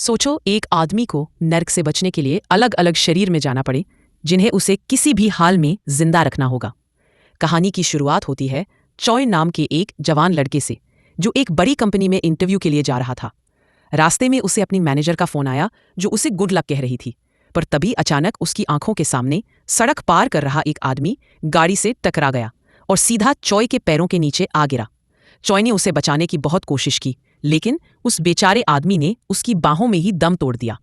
सोचो एक आदमी को नर्क से बचने के लिए अलग अलग शरीर में जाना पड़े जिन्हें उसे किसी भी हाल में जिंदा रखना होगा। कहानी की शुरुआत होती है चॉय नाम के एक जवान लड़के से जो एक बड़ी कंपनी में इंटरव्यू के लिए जा रहा था। रास्ते में उसे अपनी मैनेजर का फोन आया जो उसे गुड लक कह रही थी, पर तभी अचानक उसकी आंखों के सामने सड़क पार कर रहा एक आदमी गाड़ी से टकरा गया और सीधा चॉय के पैरों के नीचे आ गिरा। चॉय ने उसे बचाने की बहुत कोशिश की, लेकिन उस बेचारे आदमी ने उसकी बाहों में ही दम तोड़ दिया।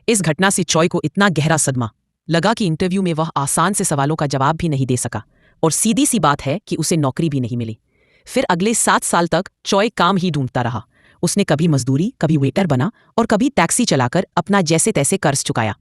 इस घटना से चॉय को इतना गहरा सदमा लगा कि इंटरव्यू में वह आसान से सवालों का जवाब भी नहीं दे सका और सीधी सी बात है कि उसे नौकरी भी नहीं मिली। फिर अगले 7 साल तक चॉय काम ही ढूंढता रहा। उसने कभी मजदूरी, कभी वेटर बना और कभी टैक्सी चलाकर अपना जैसे तैसे कर्ज चुकाया।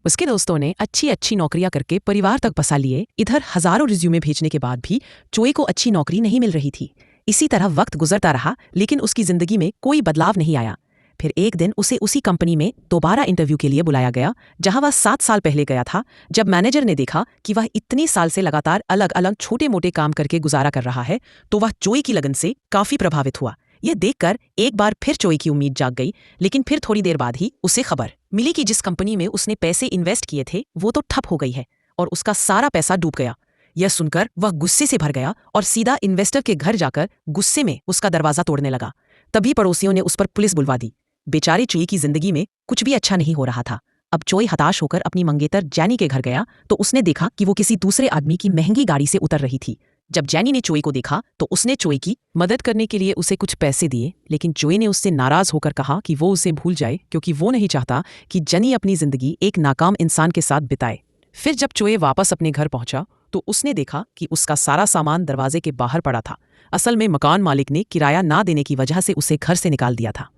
उसके दोस्तों ने अच्छी अच्छी नौकरियां करके परिवार तक बसा लिए। इधर हजारों रिज्यूमे भेजने के बाद भी चॉय को अच्छी नौकरी नहीं मिल रही थी। इसी तरह वक्त गुजरता रहा, लेकिन उसकी जिंदगी में कोई बदलाव नहीं आया। फिर एक दिन उसे उसी कंपनी में दोबारा इंटरव्यू के लिए बुलाया गया जहां वह 7 साल पहले गया था। जब मैनेजर ने देखा कि वह इतने साल से लगातार अलग अलग छोटे मोटे काम करके गुजारा कर रहा है, तो वह चॉय की लगन से काफी प्रभावित हुआ। यह देखकर एक बार फिर चॉय की उम्मीद जाग गई, लेकिन फिर थोड़ी देर बाद ही उसे खबर मिली कि जिस कंपनी में उसने पैसे इन्वेस्ट किए थे वो तो ठप हो गई है और उसका सारा पैसा डूब गया। यह सुनकर वह गुस्से से भर गया और सीधा इन्वेस्टर के घर जाकर गुस्से में उसका दरवाजा तोड़ने लगा। तभी पड़ोसियों ने उस पर पुलिस बुलवा दी। बेचारे चॉय की जिंदगी में कुछ भी अच्छा नहीं हो रहा था। अब चॉय हताश होकर अपनी मंगेतर जैनी के घर गया तो उसने देखा कि वो किसी दूसरे आदमी की महंगी गाड़ी से उतर रही थी। जब जैनी ने चॉय को देखा तो उसने चॉय की मदद करने के लिए उसे कुछ पैसे दिए, लेकिन चॉय ने उससे नाराज होकर कहा कि वो उसे भूल जाए क्योंकि वो नहीं चाहता कि जैनी अपनी जिंदगी एक नाकाम इंसान के साथ बिताए। फिर जब चॉय वापस अपने घर पहुंचा तो उसने देखा कि उसका सारा सामान दरवाजे के बाहर पड़ा था। असल में मकान मालिक ने किराया ना देने की वजह से उसे घर से निकाल दिया था।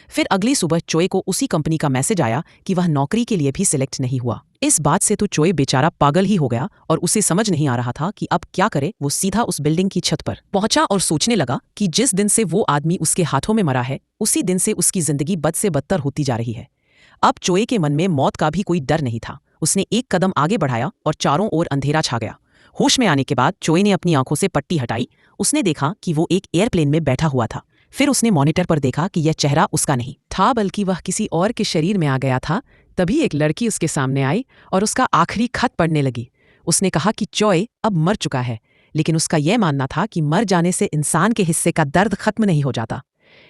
फिर अगली सुबह चॉय को उसी कंपनी का मैसेज आया कि वह नौकरी के लिए भी सिलेक्ट नहीं हुआ। इस बात से तो चॉय बेचारा पागल ही हो गया और उसे समझ नहीं आ रहा था कि अब क्या करे। वो सीधा उस बिल्डिंग की छत पर पहुंचा और सोचने लगा कि जिस दिन से वो आदमी उसके हाथों में मरा है, उसी दिन से उसकी जिंदगी बद से बदतर होती जा रही है। अब चॉय के मन में मौत का भी कोई डर नहीं था। उसने एक कदम आगे बढ़ाया और चारों ओर अंधेरा छा गया। होश में आने के बाद चॉय ने अपनी आंखों से पट्टी हटाई। उसने देखा कि वो एक एयरप्लेन में बैठा हुआ था। फिर उसने मॉनिटर पर देखा कि यह चेहरा उसका नहीं था, बल्कि वह किसी और के शरीर में आ गया था। तभी एक लड़की उसके सामने आई और उसका आखिरी खत पढ़ने लगी। उसने कहा कि चॉय अब मर चुका है, लेकिन उसका यह मानना था कि मर जाने से इंसान के हिस्से का दर्द खत्म नहीं हो जाता।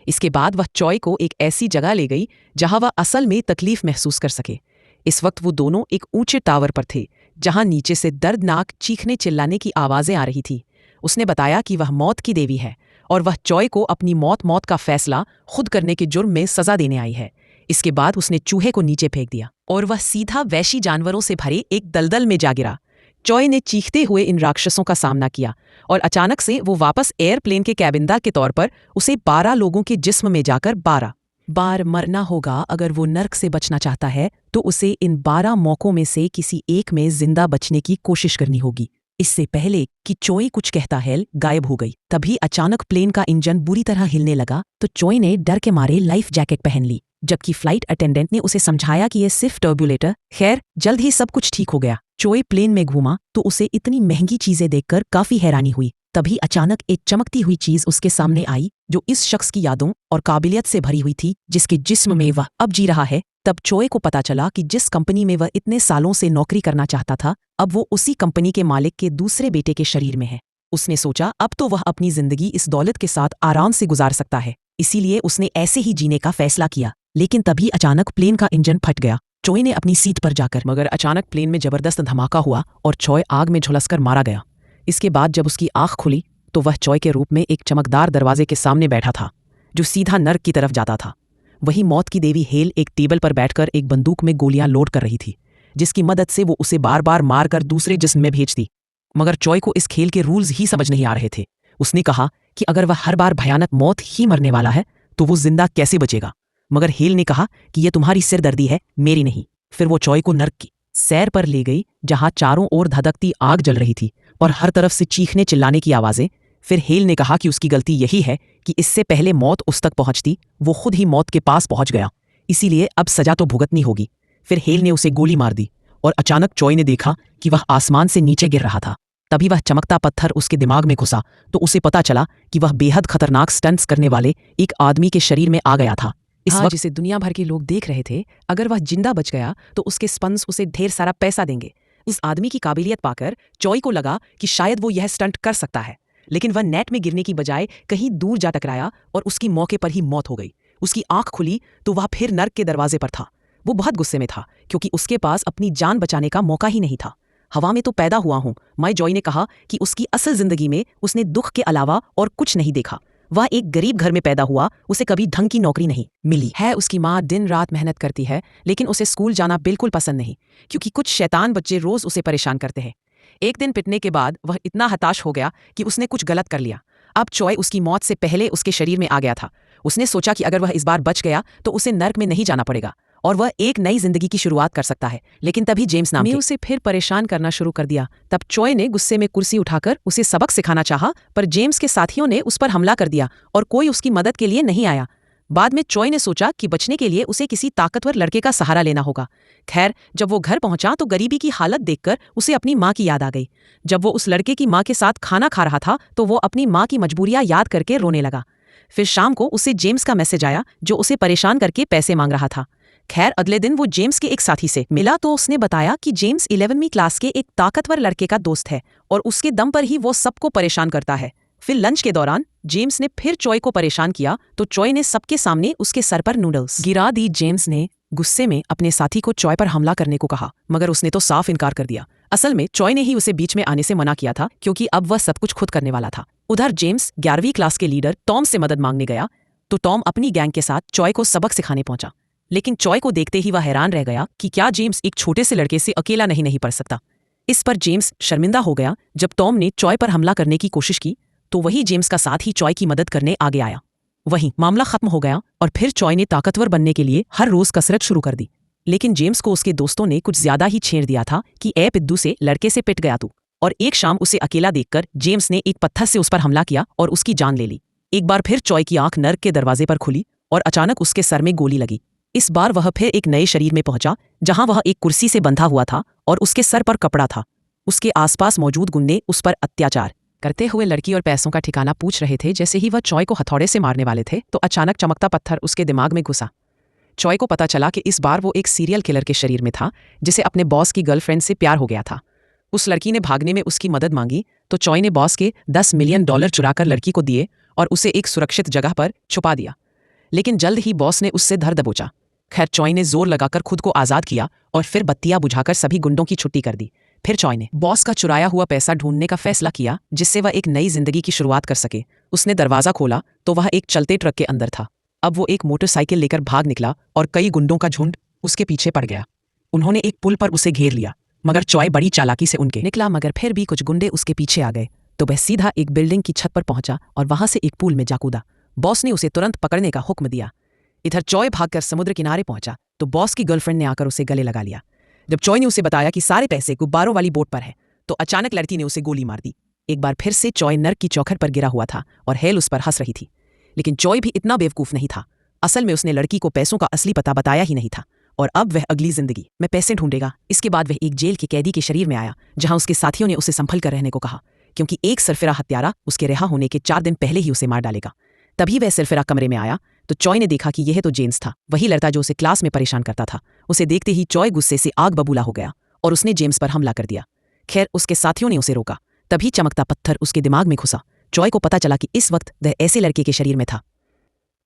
इसके बाद वह चॉय को एक ऐसी जगह ले गई जहां वह असल में तकलीफ महसूस कर सके। इस वक्त वो दोनों एक ऊंचे टावर पर थे जहां नीचे से दर्दनाक चीखने चिल्लाने की आवाजें आ रही थी। उसने बताया कि वह मौत की देवी है और वह चॉय को अपनी मौत का फैसला खुद करने के जुर्म में सजा देने आई है। इसके बाद उसने चूहे को नीचे फेंक दिया और वह सीधा वैशी जानवरों से भरे एक दलदल में जा गिरा। चॉय ने चीखते हुए इन राक्षसों का सामना किया और अचानक से वो वापस एयरप्लेन के कैबिनदार के तौर पर उसे 12 लोगों के जिस्म में जाकर 12 बार मरना होगा। अगर वो नर्क से बचना चाहता है तो उसे इन 12 मौकों में से किसी एक में जिंदा बचने की कोशिश करनी होगी। इससे पहले कि चॉय कुछ कहता हेल गायब हो गई। तभी अचानक प्लेन का इंजन बुरी तरह हिलने लगा तो चॉय ने डर के मारे लाइफ जैकेट पहन ली, जबकि फ्लाइट अटेंडेंट ने उसे समझाया कि यह सिर्फ टर्बुलेटर। खैर, जल्द ही सब कुछ ठीक हो गया। चॉय प्लेन में घूमा तो उसे इतनी महंगी चीजें देखकर काफी हैरानी हुई। तभी अचानक एक चमकती हुई चीज उसके सामने आई जो इस शख्स की यादों और काबिलियत से भरी हुई थी जिसके जिस्म में वह अब जी रहा है। तब चॉय को पता चला कि जिस कंपनी में वह इतने सालों से नौकरी करना चाहता था, अब वो उसी कंपनी के मालिक के दूसरे बेटे के शरीर में है। उसने सोचा अब तो वह अपनी जिंदगी इस दौलत के साथ आराम से गुजार सकता है, इसीलिए उसने ऐसे ही जीने का फैसला किया। लेकिन तभी अचानक प्लेन का इंजन फट गया। चॉय ने अपनी सीट पर जाकर मगर अचानक प्लेन में जबरदस्त धमाका हुआ और चॉय आग में झुलसकर मारा गया। इसके बाद जब उसकी आंख खुली तो वह चॉय के रूप में एक चमकदार दरवाजे के सामने बैठा था जो सीधा नर्क की तरफ जाता था। वही मौत की देवी हेल एक टेबल पर बैठकर एक बंदूक में गोलियां लोड कर रही थी, जिसकी मदद से वो उसे बार बार मारकर दूसरे जिस्म में भेजती। मगर चॉय को इस खेल के रूल्स ही समझ नहीं आ रहे थे। उसने कहा कि अगर वह हर बार भयानक मौत ही मरने वाला है तो वो जिंदा कैसे बचेगा। मगर हेल ने कहा कि यह तुम्हारी सिरदर्दी है, मेरी नहीं। फिर वो चॉय को नर्क की सैर पर ले गई जहां चारों ओर धधकती आग जल रही थी और हर तरफ से चीखने चिल्लाने की आवाजें। फिर हेल ने कहा कि उसकी गलती यही है कि इससे पहले मौत उस तक पहुंचती वो खुद ही मौत के पास पहुंच गया, इसीलिए अब सजा तो भुगतनी होगी। फिर हेल ने उसे गोली मार दी और अचानक चॉय ने देखा कि वह आसमान से नीचे गिर रहा था। तभी वह चमकता पत्थर उसके दिमाग में घुसा तो उसे पता चला कि वह बेहद खतरनाक स्टंट्स करने वाले एक आदमी के शरीर में आ गया था। इस वक्त जिसे दुनिया भर के लोग देख रहे थे, अगर वह जिंदा बच गया तो उसके स्पंस उसे ढेर सारा पैसा देंगे। उस आदमी की काबिलियत पाकर चॉय को लगा कि शायद वो यह स्टंट कर सकता है, लेकिन वह नेट में गिरने की बजाय कहीं दूर जा टकराया और उसकी मौके पर ही मौत हो गई। उसकी आंख खुली तो वह फिर नर्क के दरवाजे पर था। वो बहुत गुस्से में था क्योंकि उसके पास अपनी जान बचाने का मौका ही नहीं था। हवा में तो पैदा हुआ हूं, माय जॉय ने कहा कि उसकी असल जिंदगी में उसने दुख के अलावा और कुछ नहीं देखा। वह एक गरीब घर में पैदा हुआ, उसे कभी ढंग की नौकरी नहीं मिली है। उसकी माँ दिन रात मेहनत करती है, लेकिन उसे स्कूल जाना बिल्कुल पसंद नहीं क्योंकि कुछ शैतान बच्चे रोज उसे परेशान करते हैं। एक दिन पिटने के बाद वह इतना हताश हो गया कि उसने कुछ गलत कर लिया। अब चॉय उसकी मौत से पहले उसके शरीर में आ गया था। उसने सोचा कि अगर वह इस बार बच गया तो उसे नर्क में नहीं जाना पड़ेगा और वह एक नई जिंदगी की शुरुआत कर सकता है। लेकिन तभी जेम्स नाम ने उसे फिर परेशान करना शुरू कर दिया। तब चॉय ने गुस्से में कुर्सी उठाकर उसे सबक सिखाना चाहा, पर जेम्स के साथियों ने उस पर हमला कर दिया और कोई उसकी मदद के लिए नहीं आया। बाद में चॉय ने सोचा कि बचने के लिए उसे किसी ताकतवर लड़के का सहारा लेना होगा। खैर, जब वो घर पहुंचा तो गरीबी की हालत देखकर उसे अपनी माँ की याद आ गई। जब वो उस लड़के की माँ के साथ खाना खा रहा था तो वो अपनी माँ की मजबूरियां याद करके रोने लगा। फिर शाम को उसे जेम्स का मैसेज आया जो उसे परेशान करके पैसे मांग रहा था। खैर, अगले दिन वो जेम्स के एक साथी से मिला तो उसने बताया कि जेम्स 11वीं क्लास के एक ताकतवर लड़के का दोस्त है और उसके दम पर ही वो सबको परेशान करता है। फिर लंच के दौरान जेम्स ने फिर चॉय को परेशान किया तो चॉय ने सबके सामने उसके सर पर नूडल्स गिरा दी। जेम्स ने गुस्से में अपने साथी को चॉय पर हमला करने को कहा, मगर उसने तो साफ इनकार कर दिया। असल में चॉय ने ही उसे बीच में आने से मना किया था क्योंकि अब वह सब कुछ खुद करने वाला था। उधर जेम्स 11वीं क्लास के लीडर टॉम से मदद मांगने गया तो टॉम अपनी गैंग के साथ चॉय को सबक सिखाने पहुंचा। लेकिन चॉय को देखते ही वह हैरान रह गया कि क्या जेम्स एक छोटे से लड़के से अकेला नहीं पढ़ सकता। इस पर जेम्स शर्मिंदा हो गया। जब टॉम ने चॉय पर हमला करने की कोशिश की तो वही जेम्स का साथ ही चॉय की मदद करने आगे आया। वहीं मामला खत्म हो गया और फिर चॉय ने ताकतवर बनने के लिए हर रोज कसरत शुरू कर दी। लेकिन जेम्स को उसके दोस्तों ने कुछ ज्यादा ही छेड़ दिया था कि ए पिद्दू से लड़के से पिट गया तू। और एक शाम उसे अकेला देखकर जेम्स ने एक पत्थर से उस पर हमला किया और उसकी जान ले ली। एक बार फिर चॉय की आंख नर्क के दरवाजे पर खुली और अचानक उसके सर में गोली लगी। इस बार वह फिर एक नए शरीर में पहुंचा जहां वह एक कुर्सी से बंधा हुआ था और उसके सर पर कपड़ा था। उसके आसपास मौजूद गुंडे उस पर अत्याचार करते हुए लड़की और पैसों का ठिकाना पूछ रहे थे। जैसे ही वह चॉय को हथौड़े से मारने वाले थे तो अचानक चमकता पत्थर उसके दिमाग में घुसा। चॉय को पता चला कि इस बार वो एक सीरियल किलर के शरीर में था जिसे अपने बॉस की गर्लफ्रेंड से प्यार हो गया था। उस लड़की ने भागने में उसकी मदद मांगी तो चॉय ने बॉस के $10 मिलियन चुराकर लड़की को दिए और उसे एक सुरक्षित जगह पर छुपा दिया। लेकिन जल्द ही बॉस ने उससे धर दबोचा। खैर, चॉय ने जोर लगाकर खुद को आजाद किया और फिर बत्तियां बुझाकर सभी गुंडों की छुट्टी कर दी। फिर चॉय ने बॉस का चुराया हुआ पैसा ढूंढने का फैसला किया जिससे वह एक नई जिंदगी की शुरुआत कर सके। उसने दरवाजा खोला तो वह एक चलते ट्रक के अंदर था। अब वो एक मोटरसाइकिल लेकर भाग निकला और कई गुंडों का झुंड उसके पीछे पड़ गया। उन्होंने एक पुल पर उसे घेर लिया, मगर चॉय बड़ी चालाकी से उनके निकला। मगर फिर भी कुछ गुंडे उसके पीछे आ गए तो वह सीधा एक बिल्डिंग की छत पर पहुंचा और वहां से एक पूल में जा कूदा। बॉस ने उसे तुरंत पकड़ने का हुक्म दिया। इधर चॉय भागकर समुद्र किनारे पहुंचा तो बॉस की गर्लफ्रेंड ने आकर उसे गले लगा लिया। जब चॉय ने उसे बताया कि सारे पैसे गुब्बारों वाली बोट पर है तो अचानक लड़की ने उसे गोली मार दी। एक बार फिर से चॉय नर्क की चौखट पर गिरा हुआ था और हेल उस पर हंस रही थी। लेकिन चॉय भी इतना बेवकूफ नहीं था। असल में उसने लड़की को पैसों का असली पता बताया ही नहीं था और अब वह अगली जिंदगी में पैसे ढूंढेगा। इसके बाद वह एक जेल के कैदी के शरीर में आया जहां उसके साथियों ने उसे संभल कर रहने को कहा क्योंकि एक सरफिरा हत्यारा उसके रिहा होने के 4 दिन पहले ही उसे मार डालेगा। तभी वह सरफिरा कमरे में आया तो चॉय ने देखा कि यह तो जेम्स था, वही लड़का जो उसे क्लास में परेशान करता था। उसे देखते ही चॉय गुस्से से आग बबूला हो गया और उसने जेम्स पर हमला कर दिया। खैर, उसके साथियों ने उसे रोका। तभी चमकता पत्थर उसके दिमाग में घुसा। चॉय को पता चला कि इस वक्त वह ऐसे लड़के के शरीर में था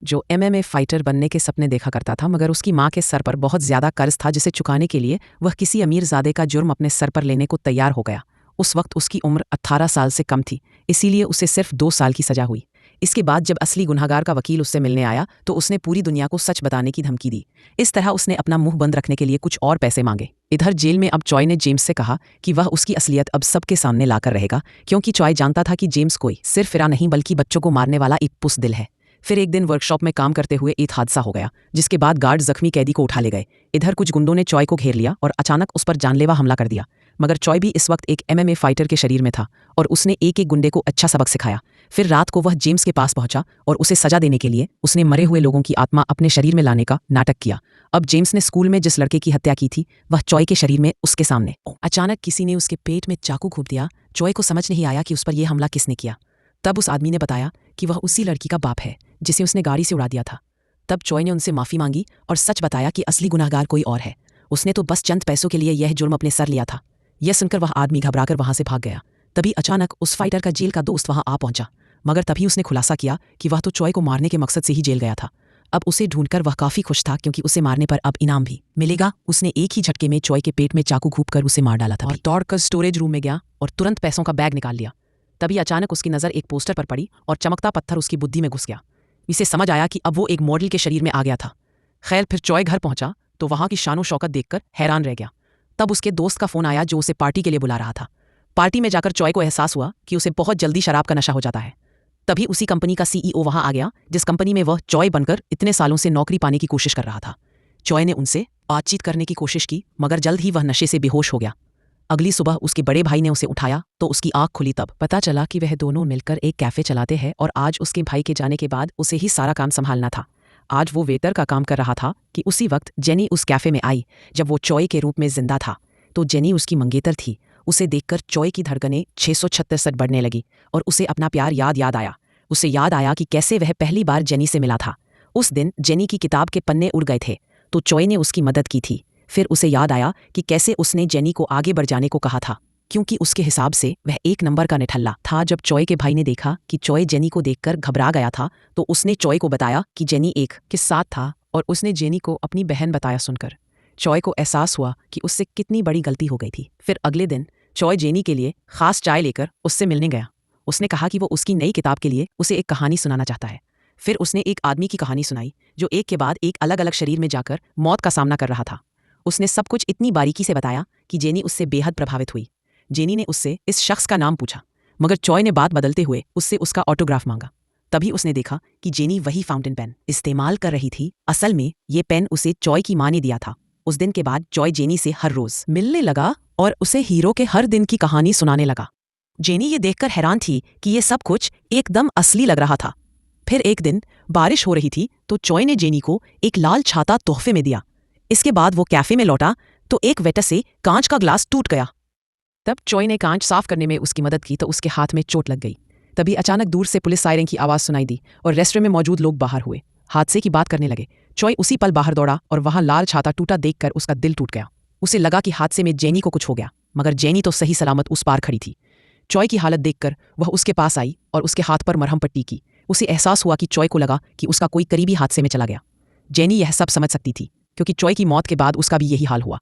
जो MMA फाइटर बनने के सपने देखा करता था, मगर उसकी माँ के सर पर बहुत ज्यादा कर्ज था जिसे चुकाने के लिए वह किसी अमीरजादे का जुर्म अपने सर पर लेने को तैयार हो गया। उस वक्त उसकी उम्र 18 साल से कम थी, इसीलिए उसे सिर्फ 2 साल की सजा हुई। इसके बाद जब असली गुनहगार का वकील उससे मिलने आया तो उसने पूरी दुनिया को सच बताने की धमकी दी। इस तरह उसने अपना मुंह बंद रखने के लिए कुछ और पैसे मांगे। इधर जेल में अब चॉय ने जेम्स से कहा कि वह उसकी असलियत अब सबके सामने लाकर रहेगा क्योंकि चॉय जानता था कि जेम्स कोई सिर्फ फिरा नहीं बल्कि बच्चों को मारने वाला एक पुस्तदिल है। फिर एक दिन वर्कशॉप में काम करते हुए एक हादसा हो गया जिसके बाद गार्ड जख्मी कैदी को उठा ले गए। इधर कुछ गुंडों ने चॉय को घेर लिया और अचानक उस पर जानलेवा हमला कर दिया, मगर चॉय भी इस वक्त एक MMA फाइटर के शरीर में था और उसने एक एक गुंडे को अच्छा सबक सिखाया। फिर रात को वह जेम्स के पास पहुंचा और उसे सजा देने के लिए उसने मरे हुए लोगों की आत्मा अपने शरीर में लाने का नाटक किया। अब जेम्स ने स्कूल में जिस लड़के की हत्या की थी वह चॉय के शरीर में उसके सामने। अचानक किसी ने उसके पेट में चाकू घोंप दिया। चॉय को समझ नहीं आया कि उस पर यह हमला किसने किया। तब उस आदमी ने बताया कि वह उसी लड़की का बाप है जिसे उसने गाड़ी से उड़ा दिया था। तब चॉय ने उनसे माफ़ी मांगी और सच बताया कि असली गुनाहगार कोई और है। उसने तो बस चंद पैसों के लिए यह जुर्म अपने सर लिया था। यह सुनकर वह आदमी घबराकर वहां से भाग गया। तभी अचानक उस फाइटर का जेल का दोस्त वहां आ पहुंचा, मगर तभी उसने खुलासा किया कि वह तो चॉय को मारने के मकसद से ही जेल गया था। अब उसे ढूंढकर वह काफी खुश था, क्योंकि उसे मारने पर अब इनाम भी मिलेगा। उसने एक ही झटके में चॉय के पेट में चाकू घूंपकर उसे मार डाला था और दौड़कर स्टोरेज रूम में गया और तुरंत पैसों का बैग निकाल लिया। तभी अचानक उसकी नज़र एक पोस्टर पर पड़ी और चमकता पत्थर उसकी बुद्धि में घुस गया। इसे समझ आया कि अब वो एक मॉडल के शरीर में आ गया था। खैर, फिर चॉय घर पहुंचा तो वहां की शानो शौकत देखकर हैरान रह गया। तब उसके दोस्त का फोन आया जो उसे पार्टी के लिए बुला रहा था। पार्टी में जाकर चॉय को एहसास हुआ कि उसे बहुत जल्दी शराब का नशा हो जाता है। तभी उसी कंपनी का सीईओ वहां आ गया, जिस कंपनी में वह चॉय बनकर इतने सालों से नौकरी पाने की कोशिश कर रहा था। चॉय ने उनसे बातचीत करने की कोशिश की, मगर जल्द ही वह नशे से बेहोश हो गया। अगली सुबह उसके बड़े भाई ने उसे उठाया तो उसकी आंख खुली। तब पता चला कि वह दोनों मिलकर एक कैफे चलाते हैं और आज उसके भाई के जाने के बाद उसे ही सारा काम संभालना था। आज वो वेटर का काम कर रहा था कि उसी वक्त जेनी उस कैफे में आई। जब वो चॉय के रूप में जिंदा था तो जेनी उसकी मंगेतर थी। उसे देखकर चॉय की धड़कनें 636 बढ़ने लगी और उसे अपना प्यार याद आया। उसे याद आया कि कैसे वह पहली बार जेनी से मिला था। उस दिन जेनी की किताब के पन्ने उड़ गए थे तो चॉय ने उसकी मदद की थी। फिर उसे याद आया कि कैसे उसने जेनी को आगे बढ़ जाने को कहा था, क्योंकि उसके हिसाब से वह एक नंबर का निठल्ला था। जब चॉय के भाई ने देखा कि चॉय जेनी को देखकर घबरा गया था तो उसने चॉय को बताया कि जेनी एक के साथ था और उसने जेनी को अपनी बहन बताया। सुनकर चॉय को एहसास हुआ कि उससे कितनी बड़ी गलती हो गई थी। फिर अगले दिन चॉय जेनी के लिए खास चाय लेकर उससे मिलने गया। उसने कहा कि वो उसकी नई किताब के लिए उसे एक कहानी सुनाना चाहता है। फिर उसने एक आदमी की कहानी सुनाई जो एक के बाद एक अलग अलग शरीर में जाकर मौत का सामना कर रहा था। उसने सब कुछ इतनी बारीकी से बताया कि जेनी उससे बेहद प्रभावित हुई। जेनी ने उससे इस शख्स का नाम पूछा, मगर चॉय ने बात बदलते हुए उससे उसका ऑटोग्राफ मांगा। तभी उसने देखा कि जेनी वही फाउंटेन पेन इस्तेमाल कर रही थी। असल में ये पेन उसे चॉय की मां ने दिया था। उस दिन के बाद चॉय जेनी से हर रोज मिलने लगा और उसे हीरो के हर दिन की कहानी सुनाने लगा। जेनी ये देखकर हैरान थी कि ये सब कुछ एकदम असली लग रहा था। फिर एक दिन बारिश हो रही थी तो चॉय ने जेनी को एक लाल छाता तोहफे में दिया। इसके बाद वो कैफे में लौटा तो एक वेटर से कांच का ग्लास टूट गया। तब चॉय ने कांच साफ करने में उसकी मदद की तो उसके हाथ में चोट लग गई। तभी अचानक दूर से पुलिस सायरन की आवाज़ सुनाई दी और रेस्टोरेंट में मौजूद लोग बाहर हुए, हादसे की बात करने लगे। चॉय उसी पल बाहर दौड़ा और वहां लाल छाता टूटा देखकर उसका दिल टूट गया। उसे लगा कि हादसे में जेनी को कुछ हो गया, मगर जेनी तो सही सलामत उस पार खड़ी थी। चॉय की हालत देखकर वह उसके पास आई और उसके हाथ पर मरहम पट्टी की। उसे एहसास हुआ कि चॉय को लगा कि उसका कोई करीबी हादसे में चला गया। जेनी यह सब समझ सकती थी, क्योंकि चॉय की मौत के बाद उसका भी यही हाल हुआ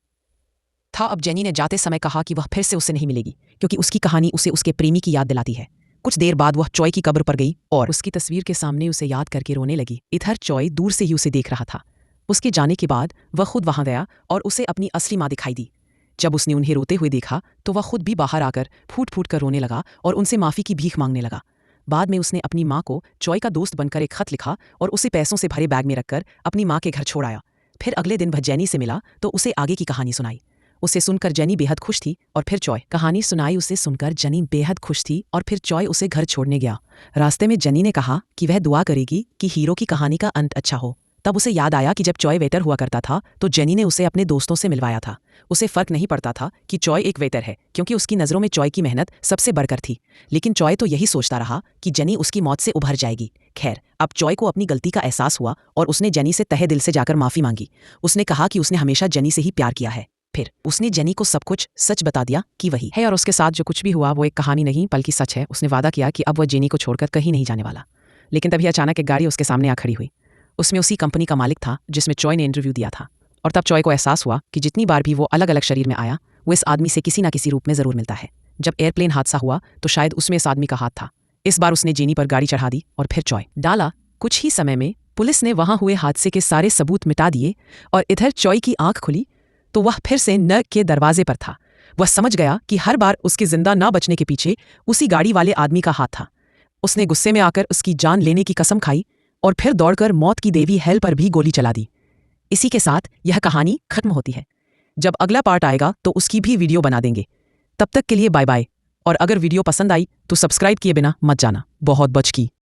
था। अब जेनी ने जाते समय कहा कि वह फिर से उससे नहीं मिलेगी, क्योंकि उसकी कहानी उसे उसके प्रेमी की याद दिलाती है। कुछ देर बाद वह चॉय की कब्र पर गई और उसकी तस्वीर के सामने उसे याद करके रोने लगी। इधर चॉय दूर से ही उसे देख रहा था। उसके जाने के बाद वह खुद वहां गया और उसे अपनी असली माँ दिखाई दी। जब उसने उन्हें रोते हुए देखा तो वह खुद भी बाहर आकर फूट फूट कर रोने लगा और उनसे माफ़ी की भीख मांगने लगा। बाद में उसने अपनी माँ को चॉय का दोस्त बनकर एक खत लिखा और उसे पैसों से भरे बैग में रखकर अपनी माँ के घर छोड़ आया। फिर अगले दिन वह जेनी से मिला तो उसे आगे की कहानी सुनाई। उसे सुनकर जेनी बेहद खुश थी और फिर चॉय कहानी सुनाई। उसे सुनकर जेनी बेहद खुश थी और फिर चॉय उसे घर छोड़ने गया। रास्ते में जेनी ने कहा कि वह दुआ करेगी कि हीरो की कहानी का अंत अच्छा हो। तब उसे याद आया कि जब चॉय वेटर हुआ करता था तो जेनी ने उसे अपने दोस्तों से मिलवाया था। उसे फर्क नहीं पड़ता था कि चॉय एक वेटर है, क्योंकि उसकी नज़रों में चॉय की मेहनत सबसे बढ़कर थी। लेकिन चॉय तो यही सोचता रहा कि जेनी उसकी मौत से उभर जाएगी। खैर, अब चॉय को अपनी गलती का एहसास हुआ और उसने जेनी से तहे दिल से जाकर माफ़ी मांगी। उसने कहा कि उसने हमेशा जेनी से ही प्यार किया है। फिर उसने जेनी को सब कुछ सच बता दिया कि वही है और उसके साथ जो कुछ भी हुआ वो एक कहानी नहीं बल्कि सच है। उसने वादा किया कि अब वह जेनी को छोड़कर कहीं नहीं जाने वाला। लेकिन तभी अचानक एक गाड़ी उसके सामने आ खड़ी हुई। उसमें उसी कंपनी का मालिक था जिसमें चॉय ने इंटरव्यू दिया था। और तब चॉय को एहसास हुआ कि जितनी बार भी वो अलग अलग शरीर में आया वो इस आदमी से किसी ना किसी रूप में ज़रूर मिलता है। जब एयरप्लेन हादसा हुआ तो शायद उसमें इस आदमी का हाथ था। इस बार उसने जेनी पर गाड़ी चढ़ा दी और फिर चॉय डाला। कुछ ही समय में पुलिस ने वहां हुए हादसे के सारे सबूत मिटा दिए और इधर चॉय की आंख खुली तो वह फिर से नर्क के दरवाजे पर था। वह समझ गया कि हर बार उसके जिंदा ना बचने के पीछे उसी गाड़ी वाले आदमी का हाथ था। उसने गुस्से में आकर उसकी जान लेने की कसम खाई और फिर दौड़कर मौत की देवी हेल पर भी गोली चला दी। इसी के साथ यह कहानी खत्म होती है। जब अगला पार्ट आएगा तो उसकी भी वीडियो बना देंगे। तब तक के लिए बाय बाय। और अगर वीडियो पसंद आई तो सब्सक्राइब किए बिना मत जाना। बहुत बच की।